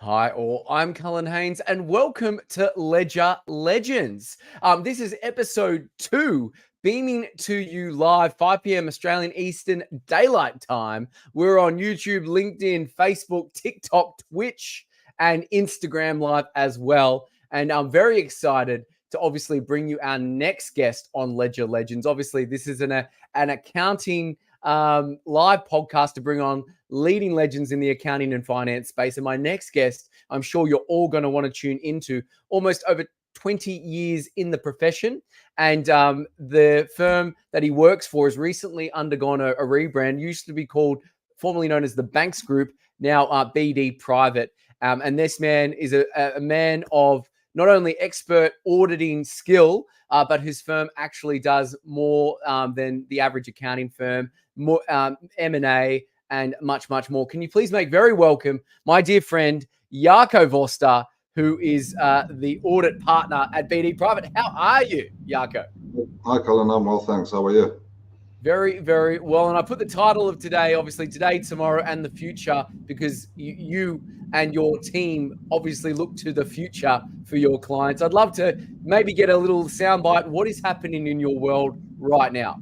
Hi, all. I'm Cullen Haynes, and welcome to Ledger Legends. This is episode 2, beaming to you live, 5 p.m. Australian Eastern Daylight Time. We're on YouTube, LinkedIn, Facebook, TikTok, Twitch, and Instagram Live as well. And I'm very excited to obviously bring you our next guest on Ledger Legends. Obviously, this is an accounting live podcast to bring on leading legends in the accounting and finance space. And my next guest, I'm sure you're all going to want to tune into, almost over 20 years in the profession. And the firm that he works for has recently undergone a rebrand. Used to be called, formerly known as the Banks Group, now BD Private. And this man is a man of not only expert auditing skill, but his firm actually does more than the average accounting firm, more M&A, and much, much more. Can you please make very welcome my dear friend, Jaco Vorster, who is the audit partner at BD Private. How are you, Jaco? Hi, Colin. I'm well, thanks. How are you? Very, very well. And I put the title of today, obviously, today, tomorrow, and the future, because you and your team obviously look to the future for your clients. I'd love to maybe get a little soundbite. What is happening in your world right now?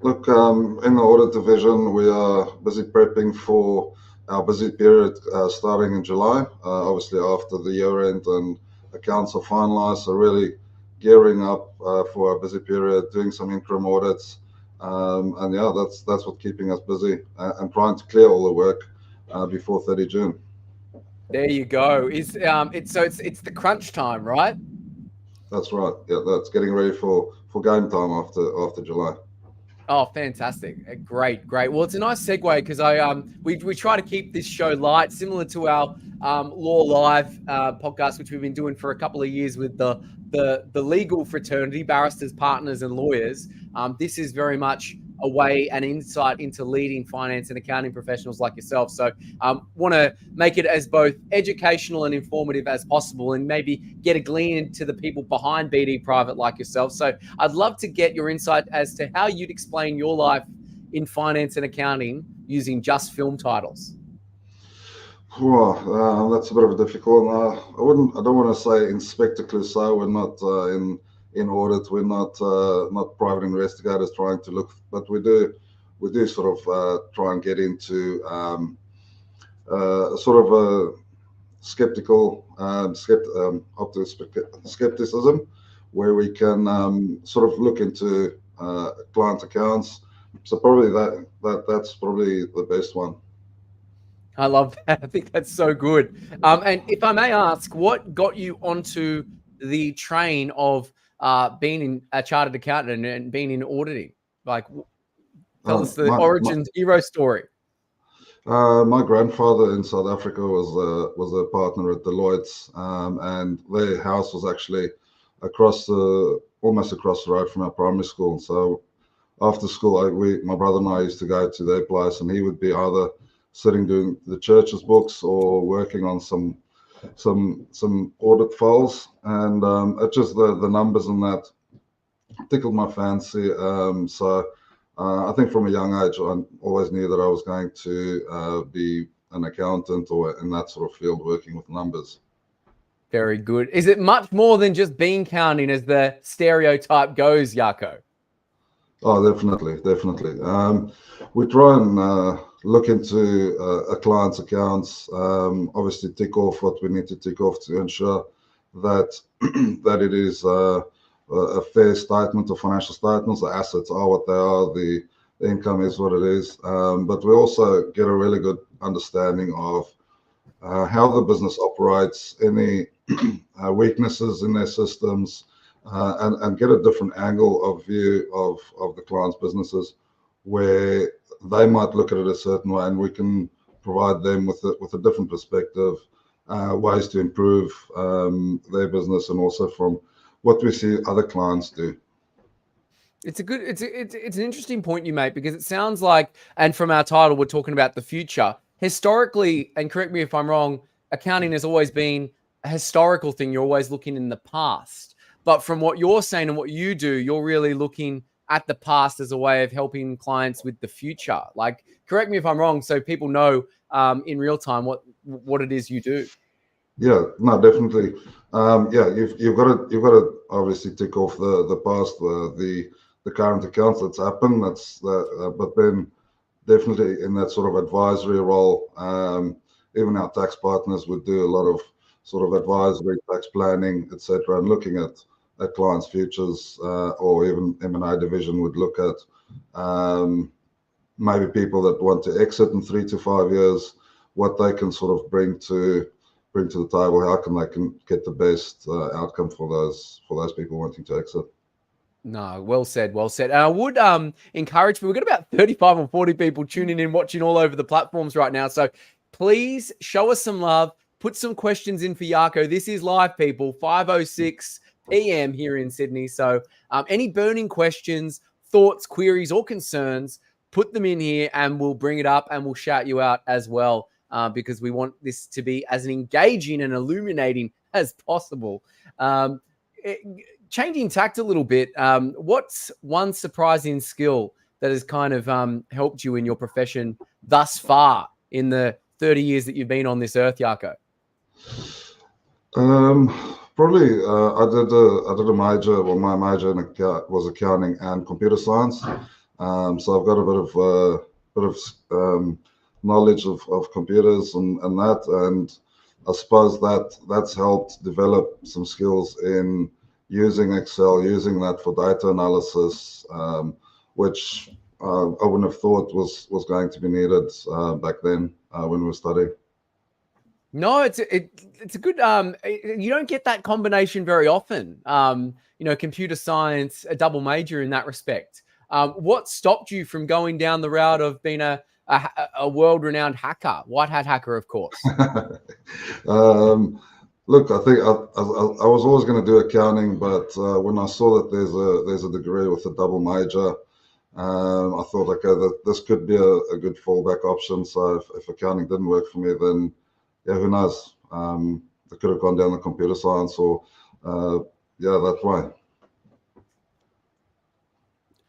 Look, in the audit division, we are busy prepping for our busy period starting in July, obviously after the year end and accounts are finalized. So really gearing up for our busy period, doing some interim audits. And yeah, that's what's keeping us busy and trying to clear all the work before 30 June. There you go. It's the crunch time, right? That's right. Yeah, that's getting ready for game time after July. Oh, fantastic. Great, great. Well, it's a nice segue because we try to keep this show light, similar to our Law Live podcast, which we've been doing for a couple of years with the legal fraternity, barristers, partners, and lawyers. This is very much a way and insight into leading finance and accounting professionals like yourself. So want to make it as both educational and informative as possible, and maybe get a glean into the people behind BD Private like yourself. So I'd love to get your insight as to how you'd explain your life in finance and accounting using just film titles. Well, that's a bit of a difficult one. I don't want to say Inspector Clouseau. We're not in audit. We're not private investigators trying to look, but we do sort of try and get into sort of a skeptical skepticism, where we can sort of look into client accounts. So probably that's probably the best one. I love that. I think that's so good. And if I may ask, what got you onto the train of being a chartered accountant and being in auditing? Like, tell us the origins, hero story. My grandfather in South Africa was a partner at Deloitte's, and their house was actually almost across the road from our primary school. So after school, my brother and I used to go to their place, and he would be either sitting doing the church's books or working on some audit files, and it just the numbers and that tickled my fancy. So I think from a young age, I always knew that I was going to be an accountant or in that sort of field, working with numbers. Very good. Is it much more than just bean counting, as the stereotype goes, Jaco? Oh, definitely. We try and look into a client's accounts, obviously tick off what we need to tick off to ensure that that it is a fair statement of financial statements. The assets are what they are, the income is what it is, but we also get a really good understanding of how the business operates, any weaknesses in their systems, and get a different angle of view of the client's businesses, where they might look at it a certain way, and we can provide them with a different perspective, ways to improve their business, and also from what we see other clients do. It's an interesting point you make, because it sounds like, and from our title, we're talking about the future. Historically, and correct me if I'm wrong, accounting has always been a historical thing. You're always looking in the past. But from what you're saying and what you do, you're really looking at the past as a way of helping clients with the future? Like, correct me if I'm wrong, so people know in real time what it is you do. Yeah, no, definitely. Yeah, you've got to obviously tick off the past, the current accounts that's happened. But then definitely in that sort of advisory role, even our tax partners would do a lot of sort of advisory, tax planning, etc., and looking at clients' futures, or even M&A division would look at maybe people that want to exit in 3 to 5 years, what they can sort of bring to the table, how they can get the best outcome for those people wanting to exit. No, well said, well said. And I would encourage people. We've got about 35 or 40 people tuning in, watching all over the platforms right now. So please show us some love. Put some questions in for Jaco. This is live, people, 5:06 p.m. here in Sydney. So any burning questions, thoughts, queries, or concerns, put them in here and we'll bring it up and we'll shout you out as well, because we want this to be as engaging and illuminating as possible. Changing tact a little bit, what's one surprising skill that has kind of helped you in your profession thus far in the 30 years that you've been on this earth, Jaco? Probably I did a major. Well, my major was accounting and computer science. So I've got a bit of knowledge of computers and that, and I suppose that's helped develop some skills in using Excel, using that for data analysis, which I wouldn't have thought was going to be needed back then when we were studying. No, it's a good. You don't get that combination very often. Computer science, a double major in that respect. What stopped you from going down the route of being a world-renowned hacker, white hat hacker, of course? Look, I think I was always going to do accounting, but when I saw that there's a degree with a double major, I thought, okay, this could be a good fallback option. So if accounting didn't work for me, then yeah, who knows? I could have gone down the computer science or that way.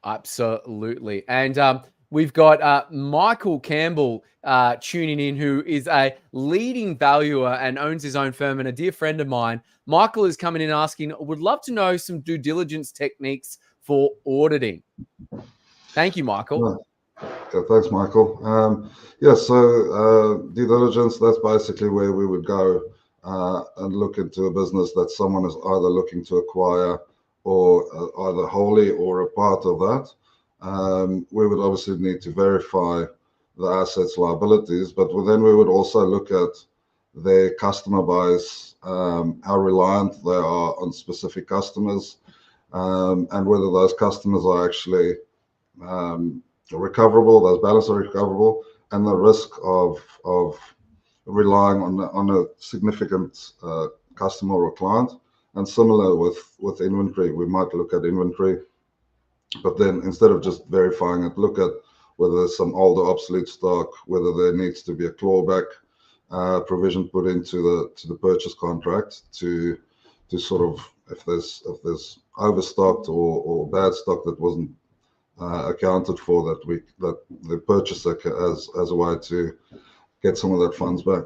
Absolutely. And we've got Michael Campbell tuning in, who is a leading valuer and owns his own firm and a dear friend of mine. Michael is coming in asking, would love to know some due diligence techniques for auditing. Thank you, Michael. Okay, thanks, Michael. So due diligence, that's basically where we would go and look into a business that someone is either looking to acquire or either wholly or a part of that. We would obviously need to verify the assets, liabilities, but then we would also look at their customer base, how reliant they are on specific customers, and whether those customers are actually recoverable, those balances are recoverable, and the risk of relying on a significant customer or client. And similar with inventory, we might look at inventory, but then instead of just verifying it, look at whether there's some older obsolete stock, whether there needs to be a clawback provision put into the purchase contract to sort of, if there's overstocked or bad stock that wasn't accounted for, that the purchaser as a way to get some of that funds back.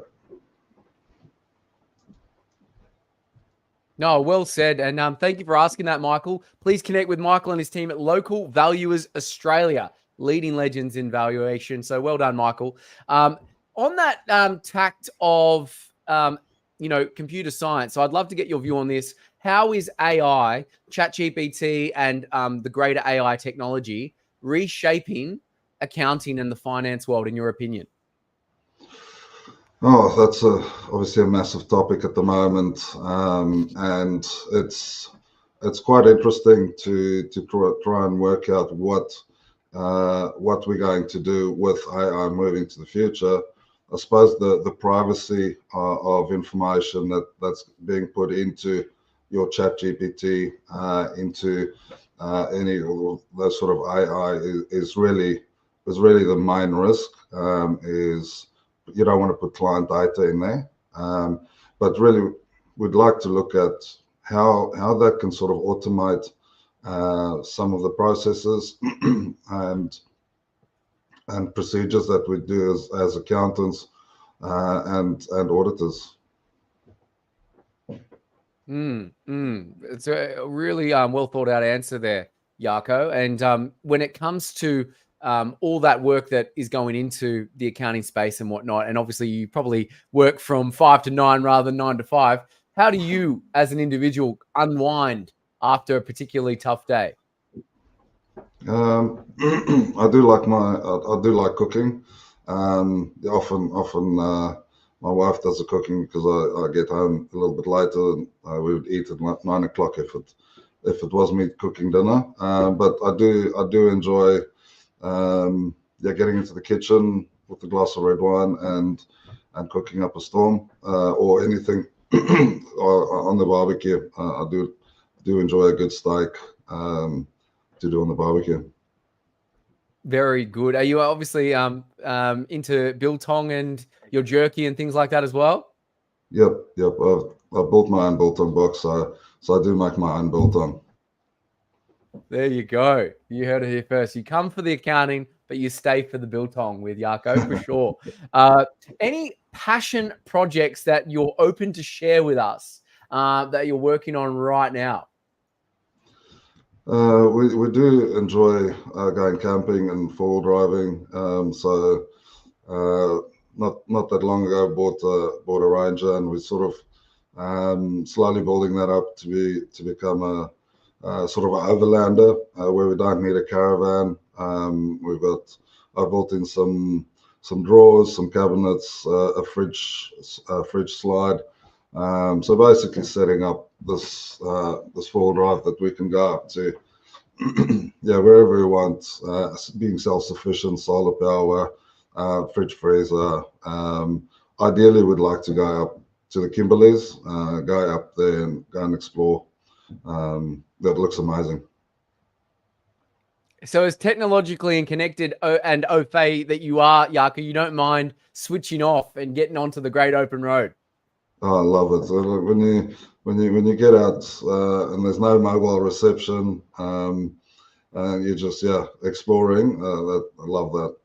No, well said. And thank you for asking that, Michael. Please connect with Michael and his team at Local Valuers Australia, leading legends in valuation. So well done, Michael. On that tact of, computer science, so I'd love to get your view on this. How is AI, ChatGPT, and the greater AI technology reshaping accounting and the finance world, in your opinion? Oh, that's obviously a massive topic at the moment, and it's quite interesting to try and work out what we're going to do with AI moving to the future. I suppose the privacy of information that's being put into your ChatGPT, into any of those sort of AI is really the main risk. Is you don't want to put client data in there, but really we'd like to look at how that can sort of automate some of the processes and procedures that we do as accountants and auditors. It's a really well thought out answer there, Jaco. And when it comes to all that work that is going into the accounting space and whatnot, and obviously you probably work from 5 to 9 rather than 9 to 5, how do you as an individual unwind after a particularly tough day? I do like cooking. Often my wife does the cooking because I get home a little bit later, and we would eat at 9 o'clock if it was me cooking dinner. But I do enjoy getting into the kitchen with a glass of red wine and cooking up a storm or anything on the barbecue. I do enjoy a good steak to do on the barbecue. Very good. Are you obviously into biltong and your jerky and things like that as well? Yep. I've built my own biltong box, so I do make my own biltong. There you go. You heard it here first. You come for the accounting, but you stay for the biltong with Jaco for sure. Any passion projects that you're open to share with us that you're working on right now? We do enjoy going camping and four-wheel driving. Not that long ago, bought a Ranger, and we're sort of slowly building that up to become a sort of an overlander where we don't need a caravan. I've built in some drawers, some cabinets, a fridge slide. So basically setting up this four-wheel drive that we can go up to wherever we want, being self-sufficient, solar power, fridge freezer. Ideally we'd like to go up to the Kimberleys, go up there and go and explore. That looks amazing. So as technologically and connected and au fait that you are, Jaco, you don't mind switching off and getting onto the great open road? Oh, I love it. So when you get out and there's no mobile reception, and you're just exploring. I love that.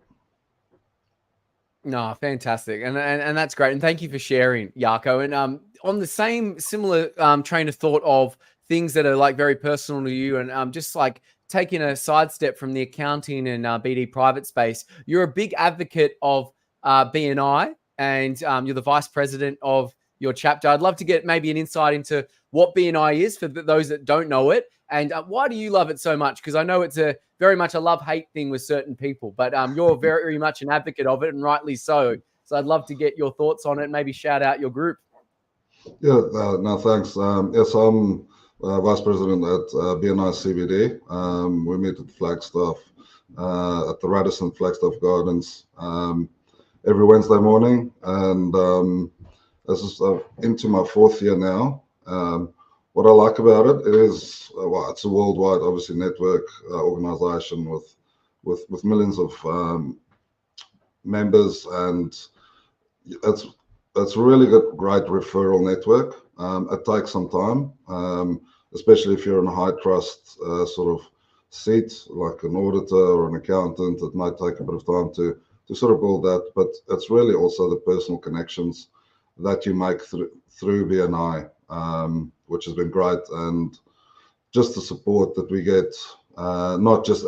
No, fantastic, and that's great, and thank you for sharing, Jaco. And on the same similar train of thought of things that are like very personal to you, and just like taking a sidestep from the accounting and BD private space, you're a big advocate of BNI, and you're the vice president of your chapter. I'd love to get maybe an insight into what BNI is for those that don't know it, and why do you love it so much? Because I know it's a very much a love-hate thing with certain people, but you're very much an advocate of it, and rightly so. So I'd love to get your thoughts on it, maybe shout out your group. Yeah, no, thanks. Yes, I'm vice president at BNI CBD. We meet at Flagstaff, at the Radisson Flagstaff Gardens every Wednesday morning, and this is into my fourth year now. What I like about it is, it's a worldwide, obviously, network organization with millions of members, and it's a really great referral network. It takes some time, especially if you're in a high trust sort of seat, like an auditor or an accountant. It might take a bit of time to sort of build that, but it's really also the personal connections that you make through BNI, which has been great, and just the support that we get, not just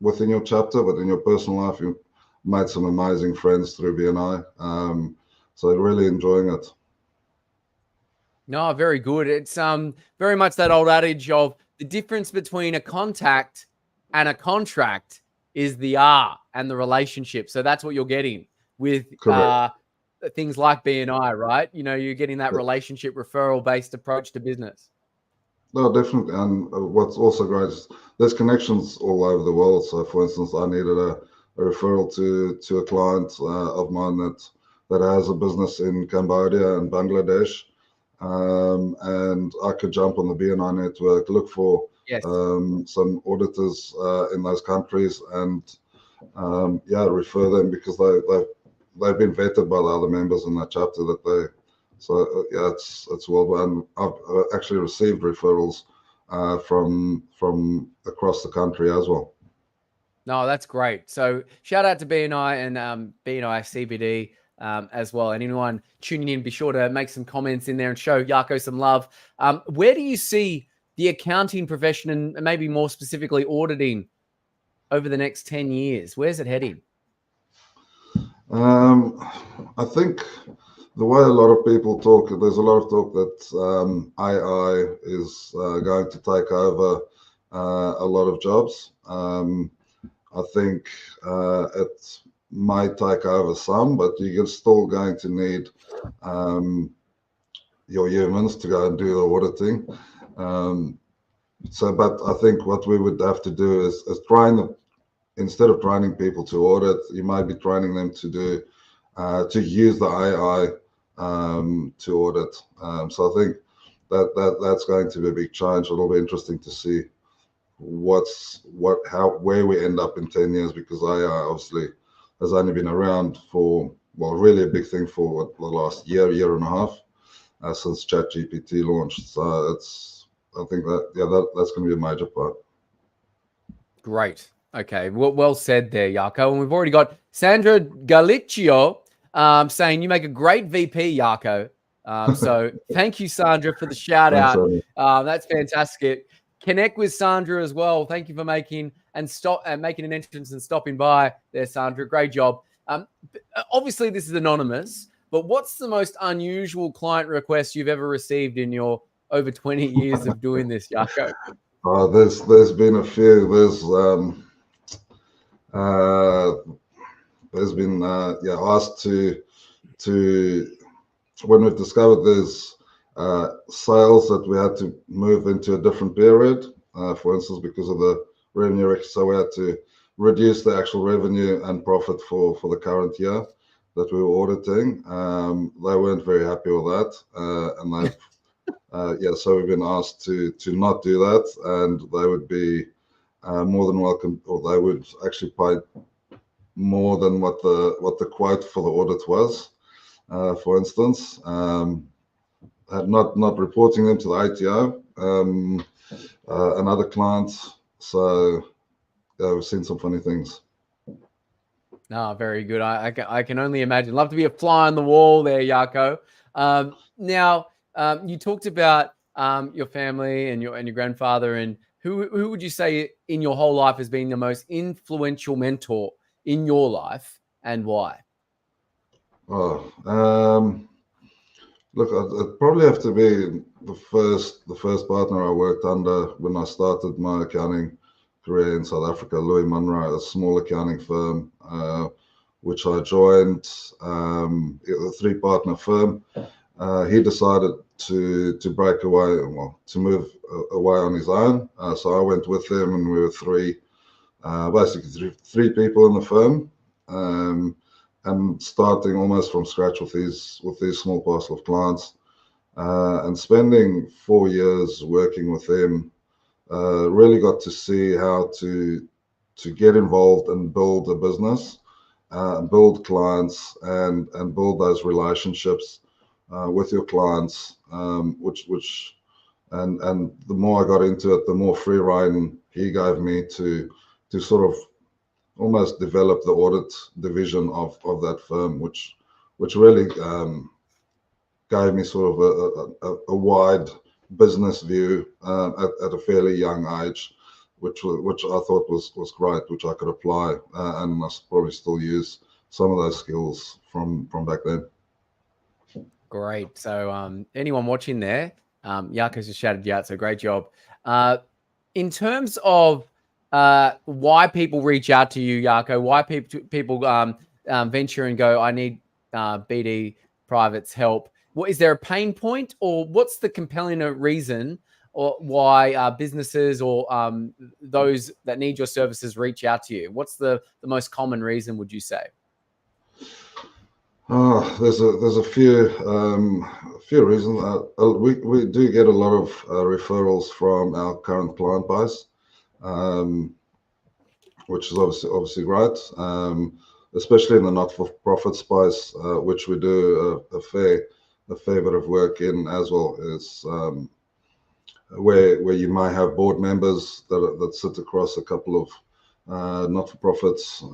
within your chapter, but in your personal life. You've made some amazing friends through BNI, so really enjoying it. No, very good. It's very much that old adage of the difference between a contact and a contract is the R and the relationship. So that's what you're getting with things like BNI, right? You know, you're getting that relationship referral-based approach to business. No, definitely. And what's also great is there's connections all over the world. So, for instance, I needed a referral to a client of mine that has a business in Cambodia and Bangladesh, and I could jump on the BNI network, look for some auditors in those countries, and refer them, because they've been vetted by the other members in that chapter it's worldwide. And I've actually received referrals from across the country as well. No, that's great. So shout out to BNI and BNI CBD as well. And anyone tuning in, be sure to make some comments in there and show Jaco some love. Where do you see the accounting profession and maybe more specifically auditing over the next 10 years? Where's it heading? I think the way a lot of people talk, there's a lot of talk that AI is going to take over a lot of jobs. I think it might take over some, but you're still going to need your humans to go and do the auditing. But I think what we would have to do is instead of training people to audit, you might be training them to use the AI to audit. So I think that's going to be a big change. It'll be interesting to see where we end up in 10 years, because AI obviously has only been around for, well, really a big thing for the last year and a half since ChatGPT launched. So I think that's going to be a major part. Great. Okay. Well said there, Jaco. And we've already got Sandra Galicchio saying you make a great VP, Jaco. So thank you, Sandra, for the shout out. That's fantastic. Connect with Sandra as well. Thank you for making an entrance and stopping by there, Sandra. Great job. Obviously, this is anonymous, but what's the most unusual client request you've ever received in your over 20 years of doing this, Jaco? There's been a few. There's been asked to when we've discovered there's sales that we had to move into a different period, for instance, because of the revenue, so we had to reduce the actual revenue and profit for the current year that we were auditing. They weren't very happy with that, and they've so we've been asked to not do that, and they would be more than welcome, or they would actually pay more than what the quote for the audit was, for instance. Not reporting them to the ATO and other clients. So we've seen some funny things. No, very good. I can only imagine. Love to be a fly on the wall there, Jaco. Now, you talked about your family and your grandfather, and who would you say in your whole life has been the most influential mentor in your life, and why? Look, it'd probably have to be the first partner I worked under when I started my accounting career in South Africa, Louis Munro, a small accounting firm, which I joined, a 3-partner firm. He decided to break away, to move away on his own. So I went with him, and we were basically three people in the firm. And starting almost from scratch with these small parcel of clients, and spending 4 years working with them, really got to see how to get involved and build a business, build clients, and build those relationships with your clients. And the more I got into it, the more free rein he gave me to sort of almost develop the audit division of that firm, which really gave me sort of a wide business view at a fairly young age, which I thought was great, which I could apply, and I probably still use some of those skills from back then. Great. So anyone watching there, Jaco's just shouted you out, so great job. In terms of why people reach out to you, Jaco, why people venture and go, I need BD Private's help. What is there a pain point, or what's the compelling reason, or why businesses or those that need your services reach out to you? What's the most common reason, would you say? There's a few reasons. We do get a lot of referrals from our current client base, which is obviously great, especially in the not-for-profit space, which we do a fair bit of work in as well. Is where you might have board members that sit across a couple of not-for-profits.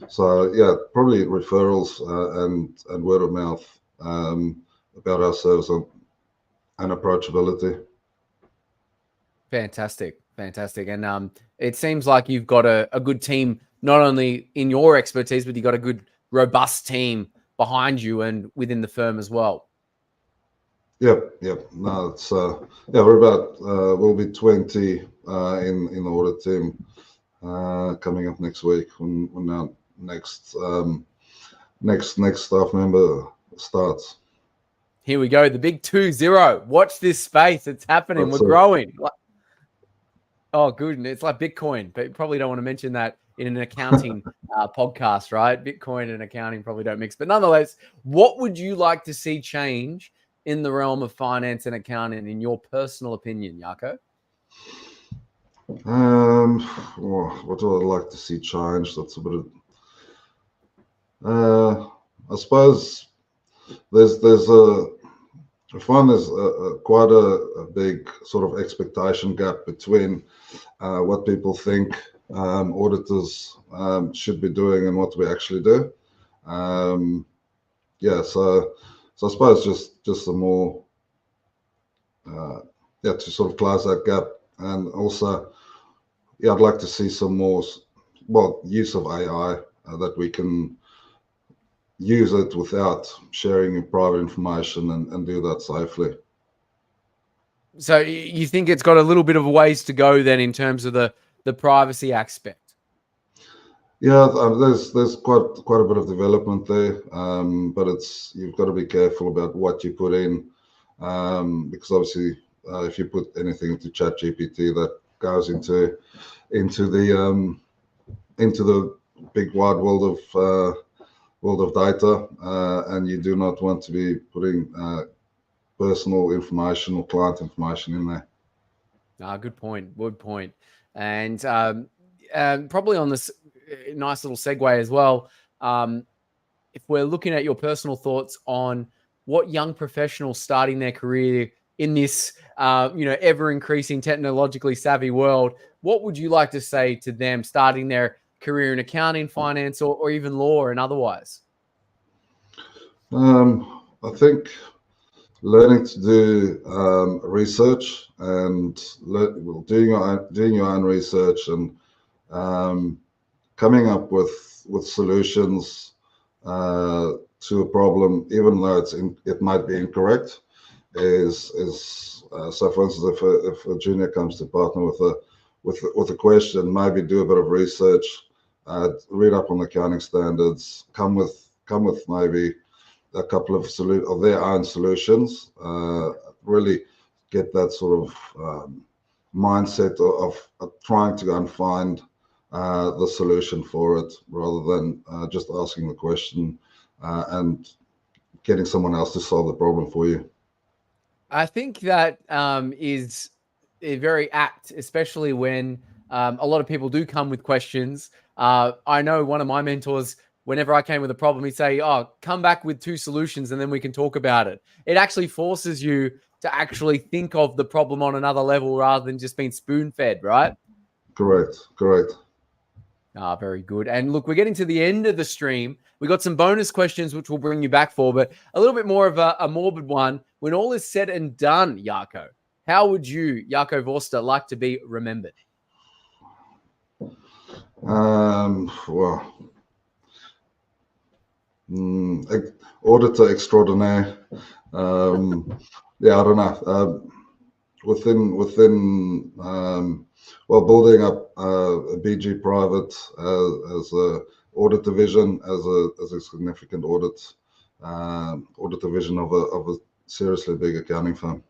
So yeah, probably referrals and word of mouth about our service and approachability. Fantastic. And it seems like you've got a good team, not only in your expertise, but you've got a good, robust team behind you and within the firm as well. Yep. No, it's we're about we'll be 20 in the audit team coming up next week when our next staff member starts. Here we go, the big 2-0. Watch this space. It's happening. We're growing. Oh, good. It's like Bitcoin, but you probably don't want to mention that in an accounting podcast, right? Bitcoin and accounting probably don't mix. But nonetheless, what would you like to see change in the realm of finance and accounting, in your personal opinion, Jaco? What do I like to see change? That's a bit of, I suppose I find there's quite a big sort of expectation gap between what people think auditors should be doing and what we actually do. So I suppose just some more, to sort of close that gap. And also, I'd like to see some more, use of AI that we can use it without sharing private information and do that safely. So you think it's got a little bit of a ways to go then in terms of the privacy aspect? Yeah, there's quite a bit of development there, but you've got to be careful about what you put in, because obviously if you put anything into ChatGPT, that goes into the big wide world of data, and you do not want to be putting personal information or client information in there. Good point. And probably on this nice little segue as well, if we're looking at your personal thoughts on what young professionals starting their career in this ever increasing technologically savvy world, what would you like to say to them starting their career in accounting, finance, or even law and otherwise? I think learning to do research and doing your own research and coming up with solutions to a problem, even though it might be incorrect, is so. For instance, if a junior comes to partner with a question, maybe do a bit of research, read up on accounting standards, come with maybe a couple of their own solutions, really get that sort of mindset of trying to go and find the solution for it, rather than just asking the question and getting someone else to solve the problem for you. I think that is very apt, especially when a lot of people do come with questions. I know one of my mentors, whenever I came with a problem, he'd say, "Oh, come back with 2 solutions and then we can talk about it." It actually forces you to actually think of the problem on another level rather than just being spoon-fed, right? Correct. Very good. And look, we're getting to the end of the stream. We got some bonus questions, which we'll bring you back for, but a little bit more of a morbid one. When all is said and done, Jaco, how would you, Jaco Vorster, like to be remembered? Auditor extraordinaire. I don't know. Within building up a BG Private as a audit division, as a significant audit division of a seriously big accounting firm.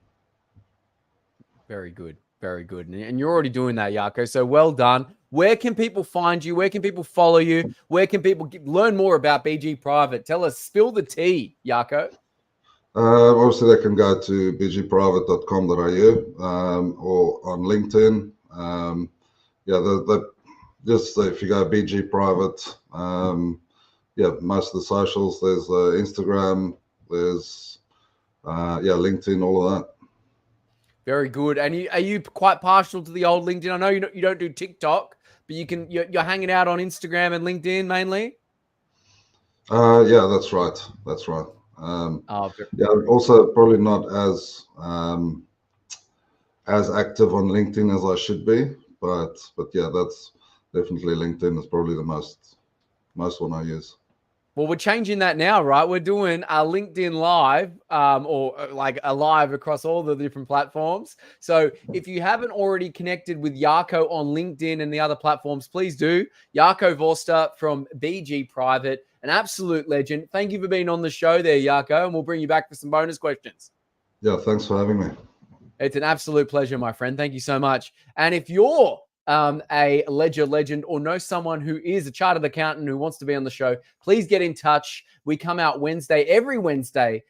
Very good. And you're already doing that, Jaco. So well done. Where can people find you? Where can people follow you? Where can people learn more about BG Private? Tell us, spill the tea, Jaco. Obviously, they can go to bgprivate.com.au or on LinkedIn. Just if you go BG Private, most of the socials. There's Instagram. There's LinkedIn. All of that. Very good. And are you quite partial to the old LinkedIn? I know you don't do TikTok, but you're hanging out on Instagram and LinkedIn mainly. Yeah, that's right. That's right. Yeah, also probably not as active on LinkedIn as I should be, but yeah, that's definitely LinkedIn is probably the most one I use. Well, we're changing that now, right? We're doing a LinkedIn live, or like a live across all the different platforms. So if you haven't already connected with Jaco on LinkedIn and the other platforms, please do. Jaco Vorster from BG Private, an absolute legend. Thank you for being on the show there, Jaco, and we'll bring you back for some bonus questions. Yeah, thanks for having me. It's an absolute pleasure, my friend. Thank you so much. And if you're a ledger legend or know someone who is a chartered accountant who wants to be on the show, please get in touch. We come out every Wednesday,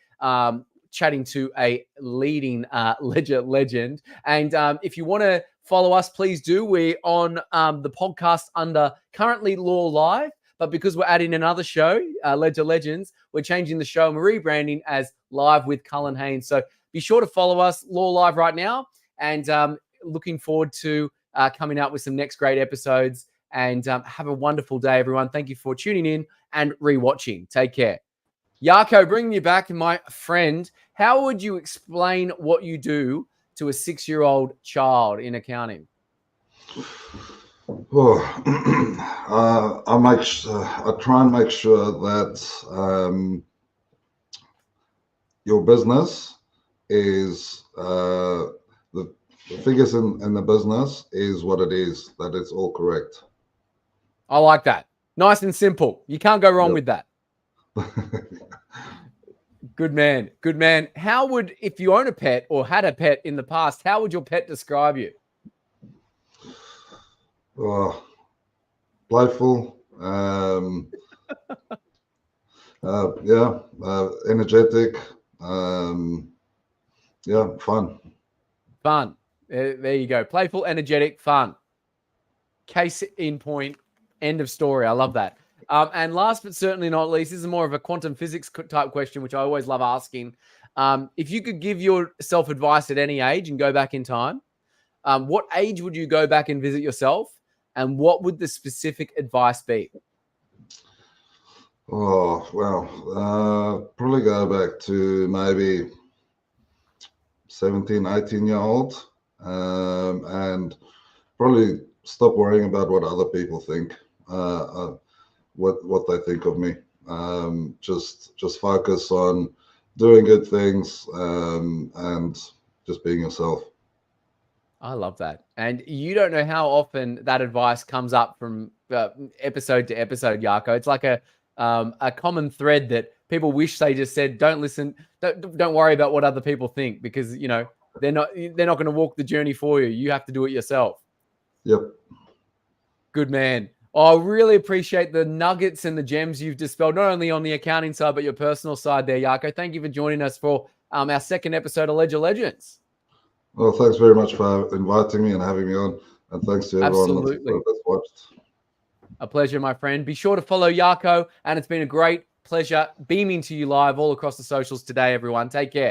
chatting to a leading ledger legend. And if you want to follow us, please do. We're on the podcast under currently Law Live, but because we're adding another show, Ledger Legends, we're changing the show and we're rebranding as Live with Cullen Haynes. So be sure to follow us, Law Live, right now. And looking forward to coming out with some next great episodes. And have a wonderful day, everyone. Thank you for tuning in and rewatching. Take care. Jaco, bringing you back, my friend. How would you explain what you do to a 6-year-old child in accounting? Well, I try and make sure that your business is the figures in the business is what it is, that it's all correct. I like that. Nice and simple. You can't go wrong with that. Good man. Good man. How would, if you own a pet or had a pet in the past, how would your pet describe you? Playful, energetic, fun. Fun. There you go. Playful, energetic, fun. Case in point. End of story. I love that. And last but certainly not least, this is more of a quantum physics type question, which I always love asking. If you could give yourself advice at any age and go back in time, what age would you go back and visit yourself? And what would the specific advice be? Oh, well, probably go back to maybe 17, 18-year-old, and probably stop worrying about what other people think, what they think of me. Just focus on doing good things, and just being yourself. I love that. And you don't know how often that advice comes up from episode to episode, Jaco. It's like a common thread that people wish they just said, don't listen, don't worry about what other people think, because, you know, they're not going to walk the journey for you. You have to do it yourself. Yep. Good man. Oh, I really appreciate the nuggets and the gems you've dispelled, not only on the accounting side, but your personal side there, Jaco. Thank you for joining us for our second episode of Ledger Legends. Well, thanks very much for inviting me and having me on. And thanks to everyone that's watched. A pleasure, my friend. Be sure to follow Jaco. And it's been a great pleasure beaming to you live all across the socials today, everyone. Take care.